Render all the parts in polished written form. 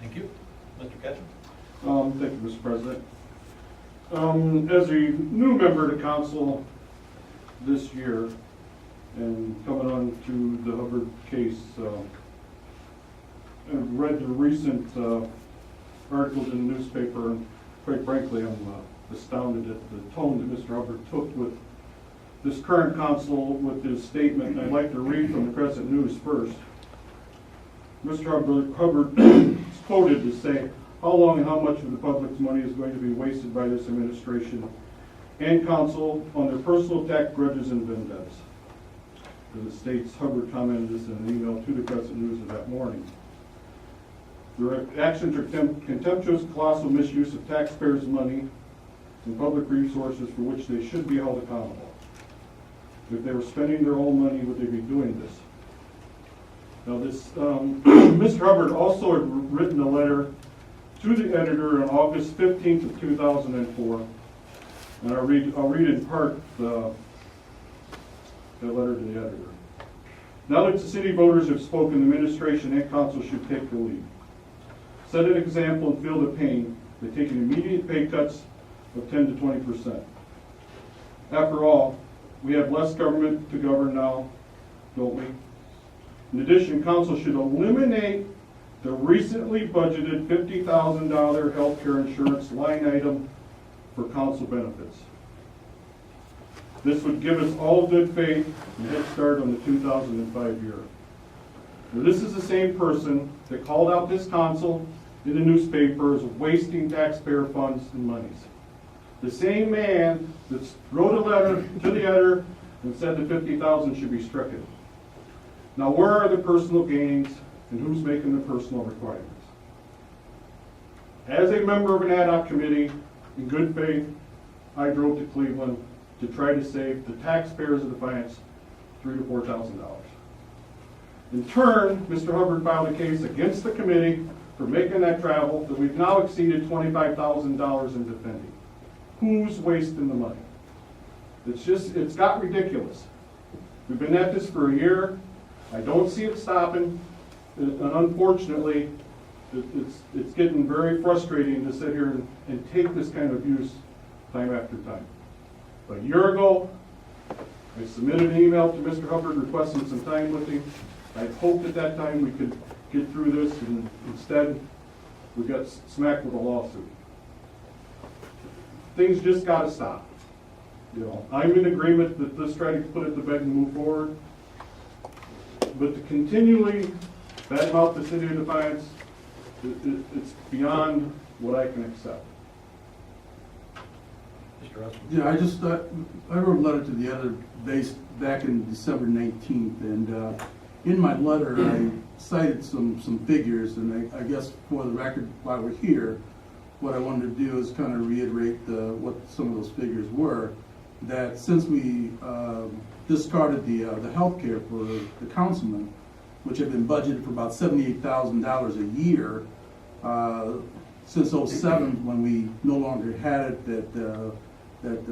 Thank you. Mr. Ketcham? Thank you, Mr. President. As a new member to council this year and coming on to the Hubbard case, I've read the recent articles in the newspaper, and quite frankly, I'm astounded at the tone that Mr. Hubbard took with this current council with his statement. And I'd like to read from the Crescent News first. Mr. Hubbard is quoted to say, "How long and how much of the public's money is going to be wasted by this administration and council on their personal tax grudges and vendettas?" As it states, Hubbard commented this in an email to the Crescent News of that morning. "Their actions are contemptuous, colossal misuse of taxpayers' money and public resources for which they should be held accountable. If they were spending their own money, would they be doing this?" Now this, Mr. Hubbard also had written a letter to the editor on August 15th of 2004, and I'll read in part the letter to the editor. "Now that the city voters have spoken, the administration and council should take the lead. Set an example and feel the pain by taking immediate pay cuts of 10 to 20%. After all, we have less government to govern now, don't we? In addition, council should eliminate the recently budgeted $50,000 health care insurance line item for council benefits. This would give us all good faith and head start on the 2005 year. Now, this is the same person that called out this council in the newspaper as wasting taxpayer funds and monies. The same man that wrote a letter to the editor and said the $50,000 should be stricken. Now, where are the personal gains and who's making the personal requirements? As a member of an ad hoc committee, in good faith, I drove to Cleveland to try to save the taxpayers of Defiance $3,000 to $4,000. In turn, Mr. Hubbard filed a case against the committee for making that travel that we've now exceeded $25,000 in defending. Who's wasting the money? It's got ridiculous. We've been at this for a year. I don't see it stopping, and unfortunately, it's getting very frustrating to sit here and take this kind of abuse time after time. But a year ago, I submitted an email to Mr. Hubbard requesting some time with him. I hoped at that time we could get through this, and instead, we got smacked with a lawsuit. Things just got to stop. You know, I'm in agreement that let's try to put it to bed and move forward. But to continually badmouth the city of Defiance, it's beyond what I can accept. Mr. Russell? Yeah, I wrote a letter to the editor back in December 19th, and in my letter I cited some figures, and I guess for the record, while we're here, what I wanted to do is kind of reiterate what some of those figures were. That since we discarded the health care for the councilmen, which had been budgeted for about $78,000 a year, since '07, when we no longer had it, that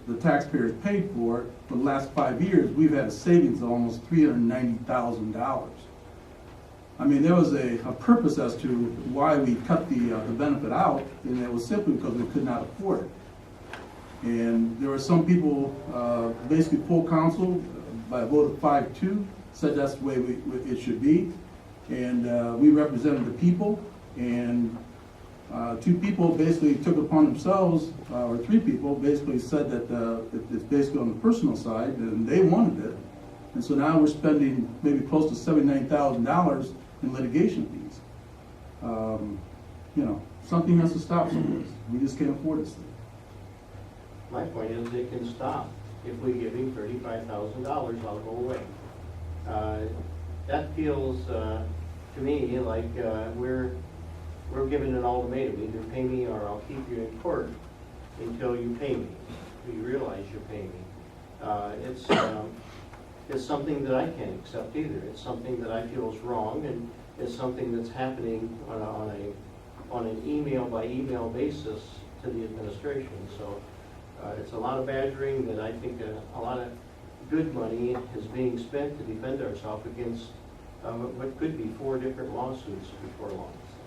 the taxpayers paid for it, for the last 5 years, we've had a savings of almost $390,000. I mean, there was a purpose as to why we cut the benefit out, and it was simply because we could not afford it. And there were some people, basically full council, by a vote of 5-2, said that's the way it should be. And we represented the people, and 2 people basically took it upon themselves, or 3 people basically said that it's basically on the personal side, and they wanted it. And so now we're spending maybe close to $79,000 in litigation fees. You know, something has to stop someplace. We just can't afford this thing. My point is it can stop. If we give him $35,000, I'll go away. That feels to me like we're given an ultimatum. Either pay me or I'll keep you in court until you pay me. You realize you pay me. It's something that I can't accept either. It's something that I feel is wrong, and it's something that's happening on an email by email basis to the administration. So it's a lot of badgering that I think a lot of good money is being spent to defend ourselves against what could be 4 different lawsuits before long. So